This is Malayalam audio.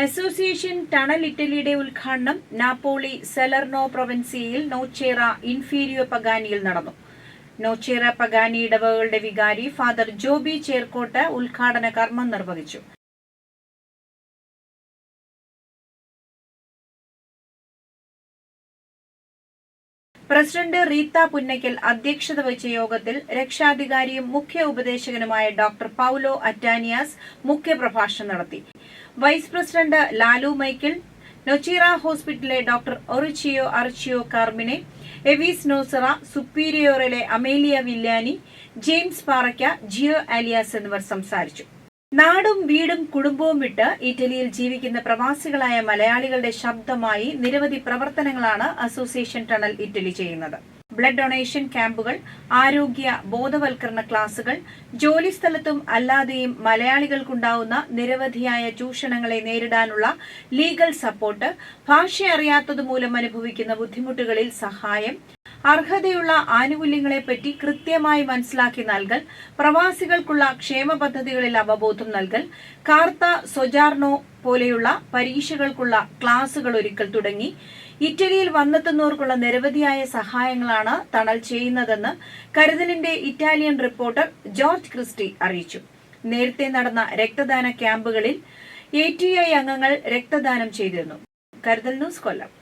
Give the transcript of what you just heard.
അസോസിയേഷൻ ടണൽ ഇറ്റലിയുടെ ഉദ്ഘാടനം നാപ്പോളി സെലർനോ പ്രൊവിൻസിയയിൽ നോച്ചേറ ഇൻഫീരിയോ പഗാനിയിൽ നടന്നു. നോച്ചേറ പഗാനി ഇടവകളുടെ വികാരി ഫാദർ ജോബി ചേർക്കോട്ട് ഉദ്ഘാടന കർമ്മം നിർവഹിച്ചു. പ്രസിഡന്റ് റീത്ത പുന്നയ്ക്കൽ അധ്യക്ഷത വഹിച്ച യോഗത്തിൽ രക്ഷാധികാരിയും മുഖ്യ ഉപദേശകനുമായ ഡോക്ടർ പൌലോ അറ്റാനിയാസ് മുഖ്യപ്രഭാഷണം നടത്തി. വൈസ് പ്രസിഡന്റ് ലാലു മൈക്കിൾ, നൊച്ചീറ ഹോസ്പിറ്റലിലെ doctor ഒറിച്ചിയോ കാർമിനെ, എവീസ് നോസറ, സുപ്പീരിയോറിലെ Amelia വില്യാനി, James Parakka, Jio Aaliya's എന്നിവർ സംസാരിച്ചു. നാടും വീടും കുടുംബവും വിട്ട് ഇറ്റലിയിൽ ജീവിക്കുന്ന പ്രവാസികളായ മലയാളികളുടെ ശബ്ദമായി നിരവധി പ്രവർത്തനങ്ങളാണ് അസോസിയേഷൻ ടണൽ ഇറ്റലി ചെയ്യുന്നത്. ബ്ലഡ് ഡൊണേഷൻ ക്യാമ്പുകൾ, ആരോഗ്യ ബോധവൽക്കരണ ക്ലാസുകൾ, ജോലിസ്ഥലത്തും അല്ലാതെയും മലയാളികൾക്കുണ്ടാവുന്ന നിരവധിയായ ചൂഷണങ്ങളെ നേരിടാനുള്ള ലീഗൽ സപ്പോർട്ട്, ഭാഷ അറിയാത്തതുമൂലം അനുഭവിക്കുന്ന ബുദ്ധിമുട്ടുകളിൽ സഹായം, അർഹതയുള്ള ആനുകൂല്യങ്ങളെപ്പറ്റി കൃത്യമായി മനസ്സിലാക്കി നൽകൽ, പ്രവാസികൾക്കുള്ള ക്ഷേമ പദ്ധതികളിൽ അവബോധം നൽകൽ, കാർത്ത സൊജാർണോ പോലെയുള്ള പരീക്ഷകൾക്കുള്ള ക്ലാസുകൾ ഒരുക്കൽ തുടങ്ങി ഇറ്റലിയിൽ വന്നെത്തുന്നവർക്കുള്ള നിരവധിയായ സഹായങ്ങളാണ് ടണൽ ചെയ്യുന്നതെന്ന് കരുതലിന്റെ ഇറ്റാലിയൻ റിപ്പോർട്ടർ ജോർജ് ക്രിസ്റ്റി അറിയിച്ചു. നേരത്തെ നടന്ന രക്തദാന ക്യാമ്പുകളിൽ ATI അംഗങ്ങൾ രക്തദാനം ചെയ്തിരുന്നു. കരുതൽ ന്യൂസ്, കൊല്ലം.